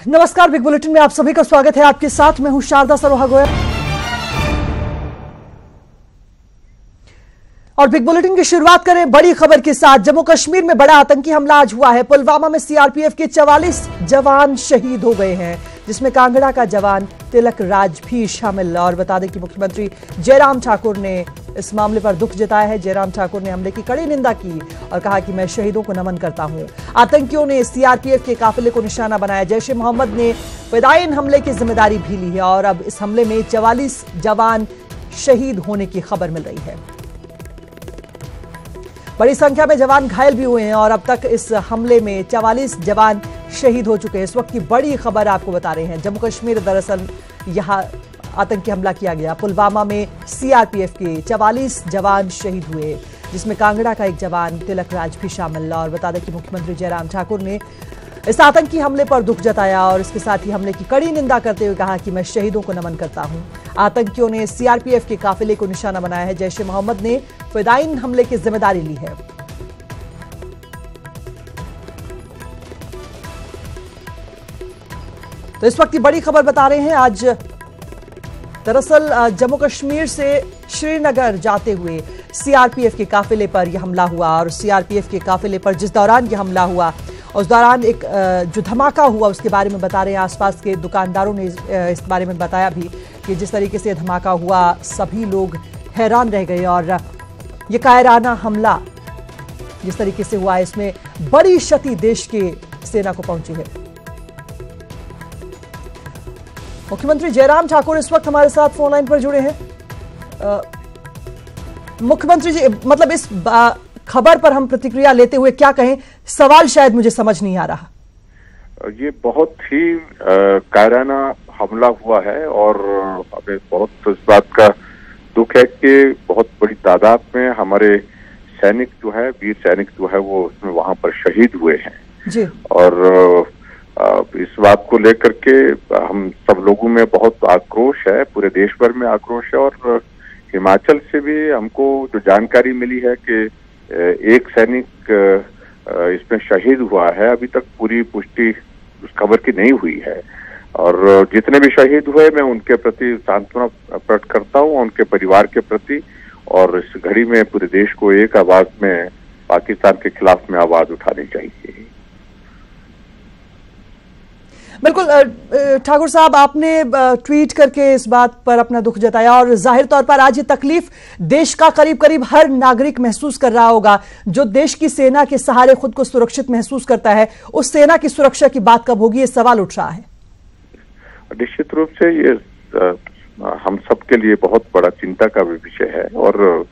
नमस्कार, big bulletin में आप सभी का स्वागत है। आपके साथ मैं हूं शारदा सरोहा गोयल और बिग बुलेटिन की शुरुआत करें बड़ी खबर के साथ। जम्मू कश्मीर में बड़ा आतंकी हमला आज हुआ है। पुलवामा में सीआरपीएफ के 44 जवान शहीद हो गए हैं, जिसमें कांगड़ा का जवान तिलक राज भी शामिल। और बता दें कि मुख्यमंत्री जयराम ठाकुर ने इस मामले पर दुख जताया है। जयराम ठाकुर ने हमले की कड़ी निंदा की और कहा कि मैं शहीदों को नमन करता हूं। आतंकियों ने सीआरपीएफ के काफिले को निशाना बनाया। जैश ए मोहम्मद ने फिदायीन हमले की जिम्मेदारी भी ली है और अब इस हमले में 44 जवान शहीद होने की खबर मिल रही है। बड़ी संख्या में जवान घायल भी हुए हैं और अब तक इस हमले में 44 जवान शहीद हो चुके हैं। इस वक्त की बड़ी खबर आपको बता रहे हैं। जम्मू कश्मीर, दरअसल यहां आतंकी हमला किया गया। पुलवामा में सीआरपीएफ के 44 जवान शहीद हुए, जिसमें कांगड़ा का एक जवान तिलक राज भी शामिल। और बता दें कि मुख्यमंत्री जयराम ठाकुर ने इस आतंकी हमले पर दुख जताया और इसके साथ ही हमले की कड़ी निंदा करते हुए कहा कि मैं शहीदों को नमन करता हूं। आतंकियों ने सीआरपीएफ के काफिले को निशाना बनाया है। जैश ए मोहम्मद ने फिदायीन हमले की जिम्मेदारी ली है। तो इस वक्त की बड़ी खबर बता रहे हैं। आज दरअसल जम्मू कश्मीर से श्रीनगर जाते हुए सीआरपीएफ के काफिले पर यह हमला हुआ और सीआरपीएफ के काफिले पर जिस दौरान यह हमला हुआ उस दौरान एक जो धमाका हुआ उसके बारे में बता रहे हैं। आसपास के दुकानदारों ने इस बारे में बताया भी कि जिस तरीके से धमाका हुआ सभी लोग हैरान रह गए और ये कायराना हमला जिस तरीके से हुआ इसमें बड़ी क्षति देश के सेना को पहुंची है। मुख्यमंत्री जयराम ठाकुर इस वक्त हमारे साथ फोन लाइन पर जुड़े हैं। मुख्यमंत्री जी, मतलब इस खबर पर हम प्रतिक्रिया लेते हुए क्या कहें, सवाल शायद मुझे समझ नहीं आ रहा। ये बहुत ही कायराना हमला हुआ है और हमें बहुत इस बात का दुख है कि बहुत बड़ी तादाद में हमारे सैनिक जो है, वीर सैनिक जो है, वो उसमें वहां पर शहीद हुए हैं जी। और इस बात को लेकर के हम सब लोगों में बहुत आक्रोश है, पूरे देश भर में आक्रोश है। और हिमाचल से भी हमको जो जानकारी मिली है कि एक सैनिक इसमें शहीद हुआ है, अभी तक पूरी पुष्टि उस खबर की नहीं हुई है। और जितने भी शहीद हुए मैं उनके प्रति सांत्वना प्रकट करता हूँ, उनके परिवार के प्रति। और इस घड़ी में पूरे देश को एक आवाज में पाकिस्तान के खिलाफ में आवाज उठानी चाहिए। बिल्कुल ठाकुर साहब, आपने ट्वीट करके इस बात पर अपना दुख जताया और जाहिर तौर पर आज ये तकलीफ देश का करीब करीब हर नागरिक महसूस कर रहा होगा। जो देश की सेना के सहारे खुद को सुरक्षित महसूस करता है, उस सेना की सुरक्षा की बात कब होगी, ये सवाल उठ रहा है। निश्चित रूप से ये हम सब के लिए बहुत बड़ा चिंता का विषय है और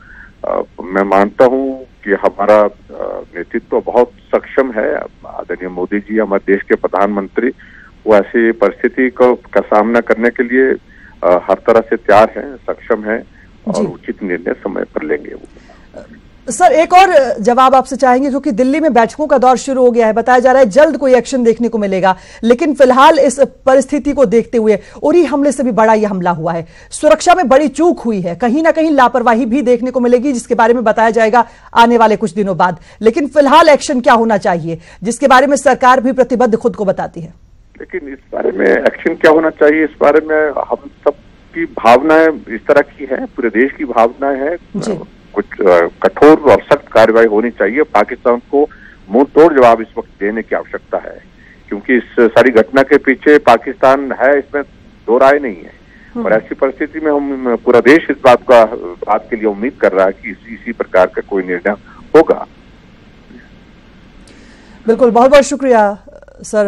मैं मानता हूँ कि हमारा नेतृत्व बहुत सक्षम है। आदरणीय मोदी जी, हमारे देश के प्रधानमंत्री, वो ऐसी परिस्थिति का सामना करने के लिए हर तरह से तैयार हैं, सक्षम हैं और उचित निर्णय समय पर लेंगे वो। सर, एक और जवाब आपसे चाहेंगे, क्योंकि दिल्ली में बैठकों का दौर शुरू हो गया है। बताया जा रहा है जल्द कोई एक्शन देखने को मिलेगा, लेकिन फिलहाल इस परिस्थिति को देखते हुए उरी हमले से भी बड़ा यह हमला हुआ है। सुरक्षा में बड़ी चूक हुई है, कहीं ना कहीं लापरवाही भी देखने को मिलेगी, जिसके बारे में बताया जाएगा आने वाले कुछ दिनों बाद। लेकिन फिलहाल एक्शन क्या होना चाहिए, जिसके बारे में सरकार भी प्रतिबद्ध खुद को बताती है। लेकिन इस बारे में एक्शन क्या होना चाहिए, इस बारे में हम सब की भावनाएं इस तरह की है, पूरे देश की भावनाएं है। कुछ कठोर और सख्त कार्रवाई होनी चाहिए। पाकिस्तान को मुंह तोड़ जवाब इस वक्त देने की आवश्यकता है, क्योंकि इस सारी घटना के पीछे पाकिस्तान है, इसमें दो राय नहीं है। और ऐसी परिस्थिति में हम पूरा देश इस बात के लिए उम्मीद कर रहा है कि इसी प्रकार का कोई निर्णय होगा। बिल्कुल, बहुत बहुत शुक्रिया सर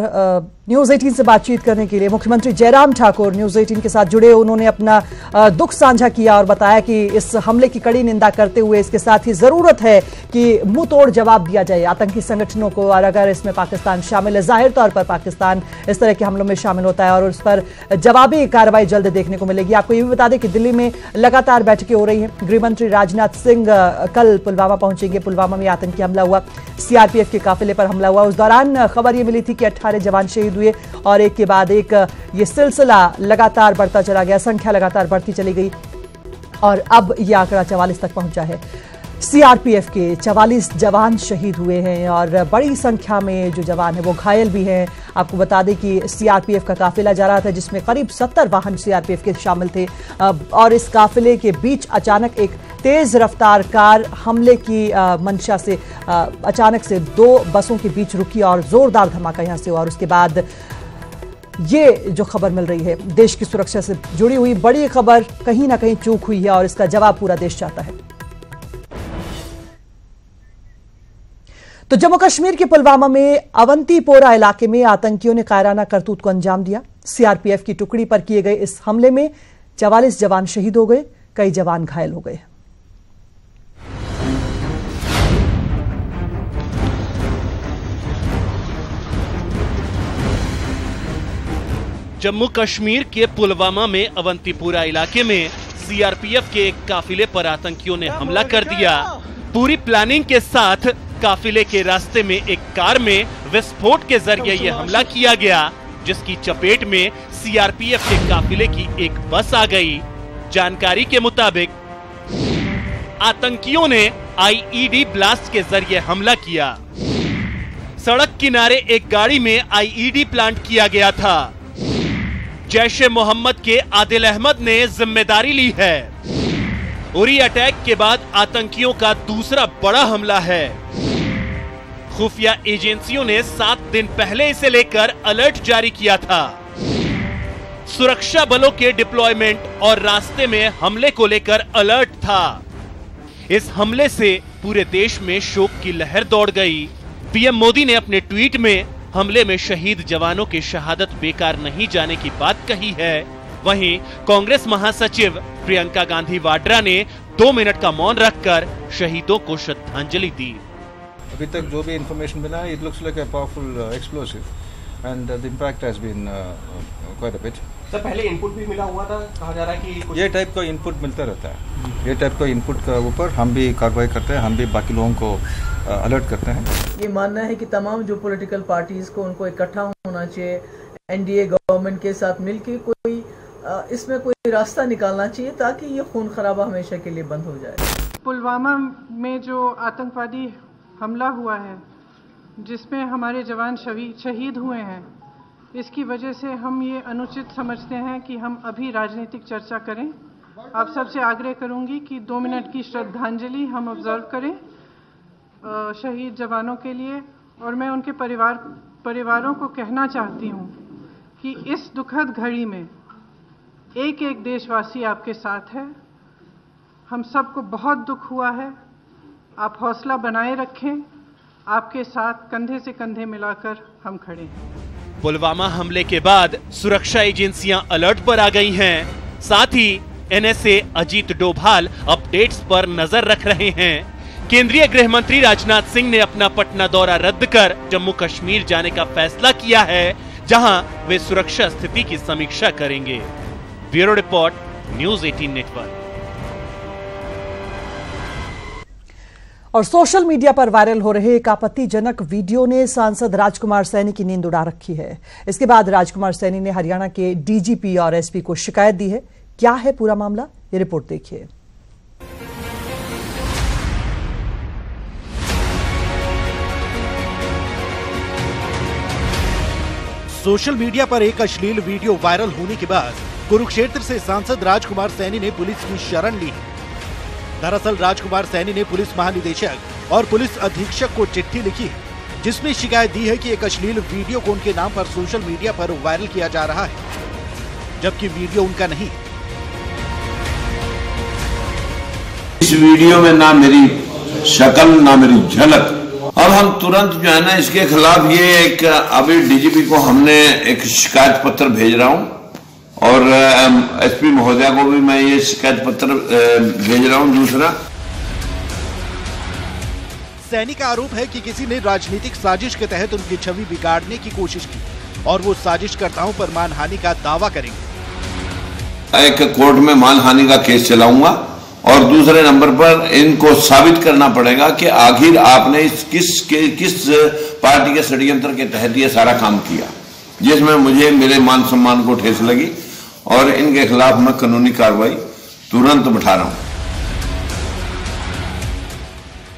न्यूज़ 18 से बातचीत करने के लिए। मुख्यमंत्री जयराम ठाकुर न्यूज़ 18 के साथ जुड़े, उन्होंने अपना दुख साझा किया और बताया कि इस हमले की कड़ी निंदा करते हुए इसके साथ ही जरूरत है कि मुंह तोड़ जवाब दिया जाए आतंकी संगठनों को। और अगर इसमें पाकिस्तान शामिल है, जाहिर तौर पर पाकिस्तान इस तरह के हमलों में शामिल होता है और उस पर जवाबी कार्रवाई जल्द देखने को मिलेगी। आपको ये भी बता दें कि दिल्ली में लगातार बैठकें हो रही हैं। गृहमंत्री राजनाथ सिंह कल पुलवामा पहुंचेंगे। पुलवामा में आतंकी हमला हुआ, सीआरपीएफ के काफिले पर हमला हुआ। उस दौरान खबर ये मिली थी कि 18 जवान शहीद हुए और एक के बाद एक ये सिलसिला लगातार बढ़ता चला गया, संख्या लगातार बढ़ती चली गई और अब ये आंकड़ा 44 तक पहुंचा है। सीआरपीएफ के 44 जवान शहीद हुए हैं और बड़ी संख्या में जो जवान हैं वो घायल भी हैं। आपको बता दें कि सीआरपीएफ का काफिला जा रहा था जिसमें करीब 70 वाहन सीआरपीएफ के शामिल थे और इस काफिले के बीच अचानक एक तेज रफ्तार कार हमले की मंशा से अचानक से 2 बसों के बीच रुकी और जोरदार धमाका यहां से हुआ। और उसके बाद ये जो खबर मिल रही है देश की सुरक्षा से जुड़ी हुई बड़ी खबर, कहीं ना कहीं चूक हुई है और इसका जवाब पूरा देश चाहता है। तो जम्मू कश्मीर के पुलवामा में अवंतीपोरा इलाके में आतंकियों ने कायराना करतूत को अंजाम दिया। सीआरपीएफ की टुकड़ी पर किए गए इस हमले में 44 जवान शहीद हो गए, कई जवान घायल हो गए। जम्मू कश्मीर के पुलवामा में अवंतीपुरा इलाके में सीआरपीएफ के एक काफिले पर आतंकियों ने हमला कर दिया। पूरी प्लानिंग के साथ काफिले के रास्ते में एक कार में विस्फोट के जरिए यह हमला किया गया, जिसकी चपेट में सीआरपीएफ के काफिले की एक बस आ गई। जानकारी के मुताबिक आतंकियों ने आईईडी ब्लास्ट के जरिए हमला किया। सड़क किनारे एक गाड़ी में आईईडी प्लांट किया गया था। जैश-ए मोहम्मद के आदिल अहमद ने जिम्मेदारी ली है। उरी अटैक के बाद आतंकियों का दूसरा बड़ा हमला है। खुफिया एजेंसियों ने 7 दिन पहले इसे लेकर अलर्ट जारी किया था। सुरक्षा बलों के डिप्लॉयमेंट और रास्ते में हमले को लेकर अलर्ट था। इस हमले से पूरे देश में शोक की लहर दौड़ गई। पीएम मोदी ने अपने ट्वीट में हमले में शहीद जवानों की शहादत बेकार नहीं जाने की बात कही है। वहीं कांग्रेस महासचिव प्रियंका गांधी वाड्रा ने 2 मिनट का मौन रखकर शहीदों को श्रद्धांजलि दी। अभी तक जो भी इंफॉर्मेशन मिला है, it looks like a powerful explosive and the impact has been quite a bit. Sir पहले इनपुट भी मिला हुआ था, कहा जा रहा है कि कुछ ये टाइप का इनपुट मिलता रहता है। ये टाइप का इनपुट का ऊपर हम भी कार्रवाई करते हैं, हम भी बाकी लोगों को अलर्ट करते हैं। ये मानना है कि तमाम जो पॉलिटिकल पार्टीज को उनको इकट्ठा होना चाहिए, एनडीए गवर्नमेंट के साथ मिलकर कोई इसमें कोई रास्ता निकालना चाहिए ताकि ये खून खराबा हमेशा के लिए बंद हो जाए। पुलवामा में जो आतंकवादी हमला हुआ है जिसमें हमारे जवान शहीद हुए हैं, इसकी वजह से हम ये अनुचित समझते हैं कि हम अभी राजनीतिक चर्चा करें। आप सबसे आग्रह करूंगी कि 2 मिनट की श्रद्धांजलि हम ऑब्जर्व करें शहीद जवानों के लिए। और मैं उनके परिवारों को कहना चाहती हूं कि इस दुखद घड़ी में एक एक देशवासी आपके साथ है। हम सबको बहुत दुख हुआ है, आप हौसला बनाए रखें, आपके साथ कंधे से कंधे मिलाकर हम खड़े हैं। पुलवामा हमले के बाद सुरक्षा एजेंसियां अलर्ट पर आ गई हैं। साथ ही एनएसए अजीत डोभाल अपडेट्स पर नजर रख रहे हैं। केंद्रीय गृह मंत्री राजनाथ सिंह ने अपना पटना दौरा रद्द कर जम्मू कश्मीर जाने का फैसला किया है, जहां वे सुरक्षा स्थिति की समीक्षा करेंगे। Bureau report, news 18 network. और सोशल मीडिया पर वायरल हो रहे एक आपत्तिजनक वीडियो ने सांसद राजकुमार सैनी की नींद उड़ा रखी है। इसके बाद राजकुमार सैनी ने हरियाणा के डीजीपी और एसपी को शिकायत दी है। क्या है पूरा मामला, ये रिपोर्ट देखिए। सोशल मीडिया पर एक अश्लील वीडियो वायरल होने के बाद कुरुक्षेत्र से सांसद राजकुमार सैनी ने पुलिस की शरण ली। दरअसल राजकुमार सैनी ने पुलिस महानिदेशक और पुलिस अधीक्षक को चिट्ठी लिखी, जिसमें शिकायत दी है कि एक अश्लील वीडियो को उनके नाम पर सोशल मीडिया पर वायरल किया जा रहा है, जबकि वीडियो उनका नहीं। इस वीडियो में ना मेरी शक्ल ना मेरी झलक। अब हम तुरंत जो है ना इसके खिलाफ ये एक अभी डीजीपी को हमने एक शिकायत पत्र भेज रहा हूं और एसपी महोदया को भी मैं ये शिकायत पत्र भेज रहा हूं। दूसरा, सैनी का आरोप है कि किसी ने राजनीतिक साजिश के तहत उनकी छवि बिगाड़ने की कोशिश की और वो साजिशकर्ताओं पर मानहानि का दावा करेंगे। एक कोर्ट में मानहानि का केस चलाऊंगा और दूसरे नंबर पर इनको साबित करना पड़ेगा कि आखिर आपने किस पार्टी के षड्यंत्र के तहत ये सारा काम किया, जिसमें मुझे मेरे मान सम्मान को ठेस लगी और इनके खिलाफ मैं कानूनी कार्रवाई तुरंत उठा रहा हूं।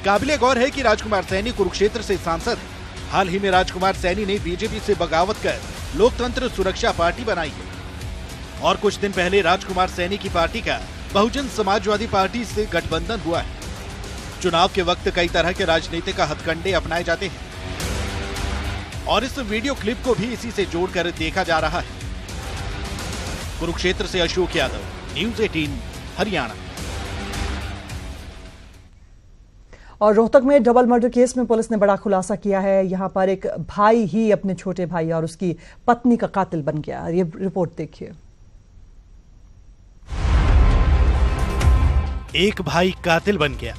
काबिले गौर है कि राजकुमार सैनी कुरुक्षेत्र से सांसद है। हाल ही में राजकुमार सैनी ने बीजेपी से बगावत कर लोकतंत्र सुरक्षा पार्टी बनाई है और कुछ दिन पहले राजकुमार सैनी की पार्टी का बहुजन समाजवादी पार्टी से गठबंधन हुआ है। चुनाव के वक्त कई तरह के राजनीतिक हथकंडे अपनाए जाते हैं और इस वीडियो क्लिप को भी इसी से जोड़कर देखा जा रहा है। कुरुक्षेत्र से अशोक यादव, न्यूज़ 18 हरियाणा। और रोहतक में डबल मर्डर केस में पुलिस ने बड़ा खुलासा किया है। यहां पर एक भाई ही अपने छोटे भाई और उसकी पत्नी का कातिल बन गया। ये रिपोर्ट देखिए। एक भाई कातिल बन गया।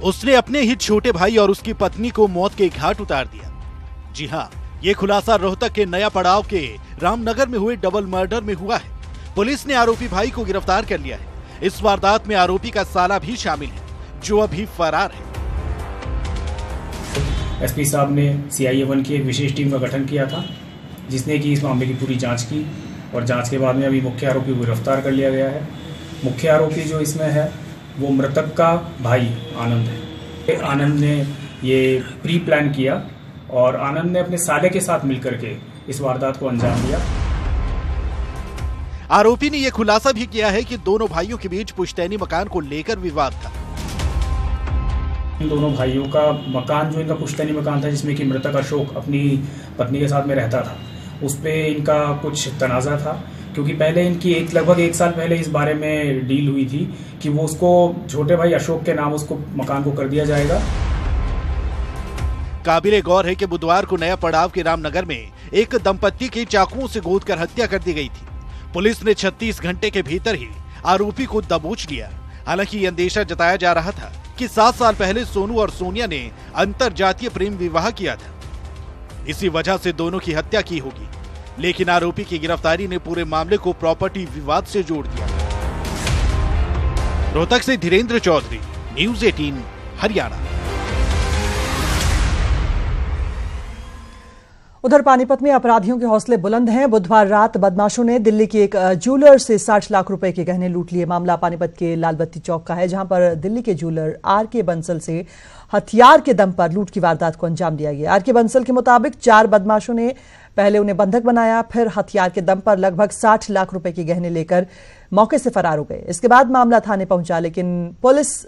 उसने अपने ही छोटे भाई और उसकी पत्नी को मौत के घाट उतार दिया। जी हां, ये खुलासा रोहतक के नया पड़ाव के रामनगर में हुए डबल मर्डर में हुआ है। पुलिस ने आरोपी भाई को गिरफ्तार कर लिया है। इस वारदात में आरोपी का साला भी शामिल है, जो अभी फरार है। एसपी साहब ने CIA-1 की एक विशेष टीम का गठन किया था, जिसने कि इस मामले की पूरी जांच की और जांच के बाद में अभी मुख्य आरोपी को गिरफ्तार कर लिया गया है। मुख्य आरोपी जो इसमें है वो मृतक का भाई आनंद है। आनंद ने ये प्री प्लान किया और आनंद ने अपने साले के साथ मिलकर के इस वारदात को अंजाम दिया। आरोपी ने यह खुलासा भी किया है कि दोनों भाइयों के बीच पुश्तैनी मकान को लेकर विवाद था। इन दोनों भाइयों का मकान, जो इनका पुश्तैनी मकान था जिसमें कि मृतक अशोक अपनी पत्नी के साथ में रहता था, उस पे इनका कुछ तनाजा था, क्योंकि पहले इनकी लगभग 1 साल पहले इस बारे में डील हुई थी कि वो उसको छोटे भाई अशोक के नाम उसको मकान को कर दिया जाएगा। काबिले गौर है कि बुधवार को नया पड़ाव के रामनगर में एक दंपत्ति की चाकुओं से गोदकर हत्या कर दी गई थी। पुलिस ने 36 घंटे के भीतर ही आरोपी को दबोच लिया। हालांकि ये अंदेशा जताया जा रहा था कि 7 साल पहले सोनू और सोनिया ने अंतरजातीय प्रेम विवाह किया था। इसी वजह से दोनों की हत्या की होगी, लेकिन आरोपी की गिरफ्तारी ने पूरे मामले को प्रॉपर्टी विवाद से जोड़ दिया। रोहतक से धीरेन्द्र चौधरी, न्यूज़ 18 हरियाणा। उधर पानीपत में अपराधियों के हौसले बुलंद हैं। बुधवार रात बदमाशों ने दिल्ली के एक ज्वेलर से 60 लाख रुपए के गहने लूट लिए। मामला पानीपत के लालबत्ती चौक का है, जहां पर दिल्ली के ज्वेलर RK बंसल से हथियार के दम पर लूट की वारदात को अंजाम दिया गया। RK बंसल के मुताबिक 4 बदमाशों ने पहले उन्हें बंधक बनाया, फिर हथियार के दम पर लगभग 60 लाख रुपए के गहने लेकर मौके से फरार हो गए। इसके बाद मामला थाने पहुंचा, लेकिन पुलिस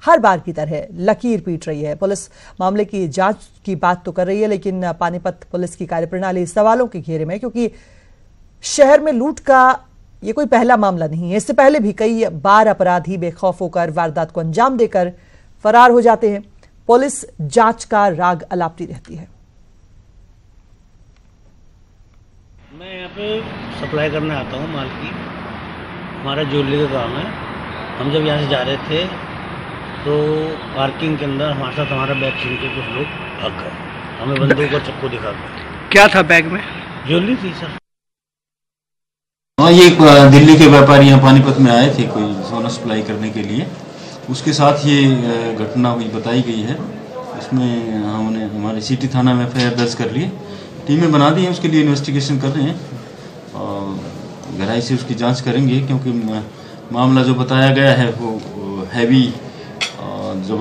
हर बार की तरह लकीर पीट रही है। पुलिस मामले की जांच की बात तो कर रही है, लेकिन पानीपत पुलिस की कार्यप्रणाली सवालों के घेरे में, क्योंकि शहर में लूट का ये कोई पहला मामला नहीं है। इससे पहले भी कई बार अपराधी बेखौफ होकर वारदात को अंजाम देकर फरार हो जाते हैं। पुलिस जांच का राग अलापती रहती है। मैं यहाँ पे सप्लाई करने आता हूँ माल की। हमारा ज्वेलरी का काम है। हम जब यहाँ से जा रहे थे तो पार्किंग के अंदर हमारे साथ हमारा बैग छीन के कुछ लोग भाग गए। हमें बंदूक और चक्कू दिखा गए। क्या था बैग में? ज्वेलरी थी सर। हाँ, ये दिल्ली के व्यापारी यहाँ पानीपत में आए थे कोई सोना सप्लाई करने के लिए। उसके साथ ये घटना हुई बताई गई है। उसमें हमने हमारे सिटी थाना में FIR दर्ज कर लिए, टीमें बना दी हैं, उसके लिए इन्वेस्टिगेशन कर रहे हैं और गहराई से उसकी जांच करेंगे, क्योंकि मामला जो बताया गया है वो हैवी जो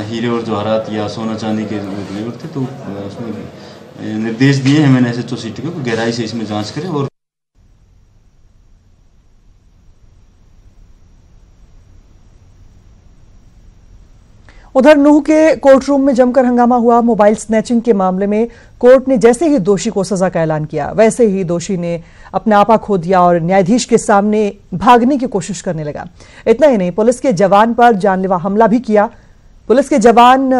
हीरे और जवाहरात या सोना चांदी के डिलीवर थे। तो उसमें निर्देश दिए हैं मैंने SHO सिटी को गहराई से इसमें जांच करें। और उधर नूह के कोर्ट रूम में जमकर हंगामा हुआ। मोबाइल स्नैचिंग के मामले में कोर्ट ने जैसे ही दोषी को सजा का ऐलान किया, वैसे ही दोषी ने अपना आपा खो दिया और न्यायाधीश के सामने भागने की कोशिश करने लगा। इतना ही नहीं, पुलिस के जवान पर जानलेवा हमला भी किया। पुलिस के जवान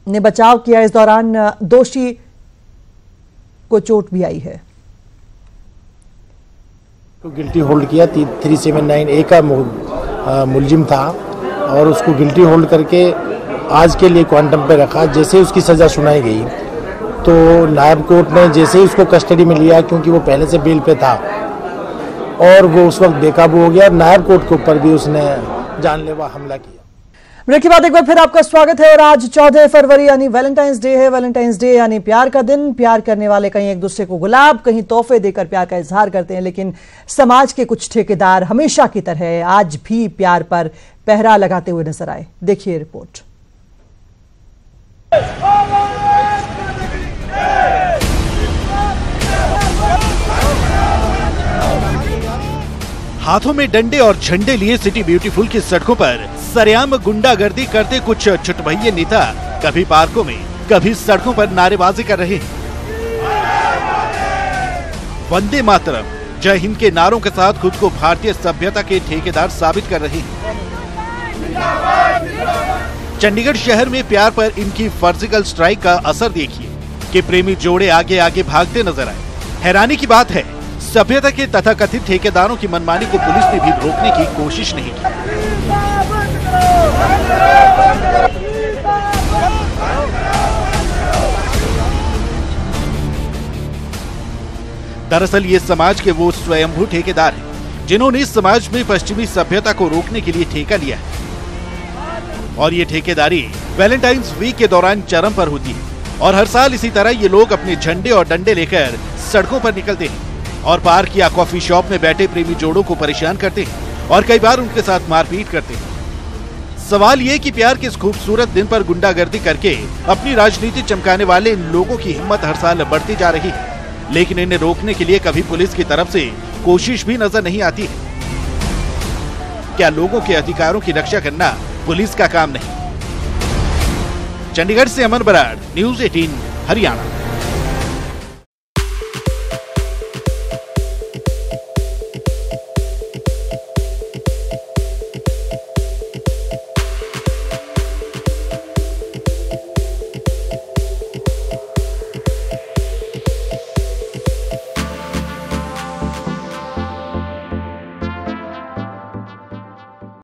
ने बचाव किया। इस दौरान दोषी को चोट भी आई है। तो गिल्टी होल्ड किया। 379A का मुलजिम था और उसको गिल्टी होल्ड करके आज के लिए क्वांटम पे रखा। जैसे उसकी सज़ा सुनाई गई तो नायब कोर्ट ने जैसे ही उसको कस्टडी में लिया, क्योंकि वो पहले से बेल पे था और वो उस वक्त बेकाबू हो गया। नायब कोर्ट के ऊपर भी उसने जानलेवा हमला किया। ब्रेक के बाद एक बार फिर आपका स्वागत है। और आज 14 फरवरी यानी वैलेंटाइंस डे है। वैलेंटाइंस डे यानी प्यार का दिन। प्यार करने वाले कहीं एक दूसरे को गुलाब, कहीं तोहफे देकर प्यार का इजहार करते हैं, लेकिन समाज के कुछ ठेकेदार हमेशा की तरह आज भी प्यार पर पहरा लगाते हुए नजर आए। देखिए रिपोर्ट। हाथों में डंडे और झंडे लिए सिटी ब्यूटीफुल की सड़कों पर सरेआम गुंडागर्दी करते कुछ चुटभइये नेता कभी पार्कों में कभी सड़कों पर नारेबाजी कर रहे हैं। वंदे मातरम, जय हिंद के नारों के साथ खुद को भारतीय सभ्यता के ठेकेदार साबित कर रहे हैं। चंडीगढ़ शहर में प्यार पर इनकी सर्जिकल स्ट्राइक का असर देखिए कि प्रेमी जोड़े आगे आगे भागते नजर आए। हैरानी की बात है, सभ्यता के तथाकथित ठेकेदारों की मनमानी को पुलिस ने भी रोकने की कोशिश नहीं की। दरअसल ये समाज के वो स्वयंभू ठेकेदार हैं जिन्होंने इस समाज में पश्चिमी सभ्यता को रोकने के लिए ठेका लिया है। और ये ठेकेदारी वैलेंटाइंस वीक के दौरान चरम पर होती है और हर साल इसी तरह ये लोग अपने झंडे और डंडे लेकर सड़कों पर निकलते हैं और पार्क या कॉफी शॉप में बैठे प्रेमी जोड़ों को परेशान करते हैं और कई बार उनके साथ मारपीट करते हैं। सवाल ये कि प्यार के इस खूबसूरत दिन पर गुंडागर्दी करके अपनी राजनीति चमकाने वाले इन लोगों की हिम्मत हर साल बढ़ती जा रही है, लेकिन इन्हें रोकने के लिए कभी पुलिस की तरफ से कोशिश भी नजर नहीं आती है। क्या लोगों के अधिकारों की रक्षा करना पुलिस का काम नहीं? चंडीगढ़ से अमन बराड़, न्यूज़ 18 हरियाणा।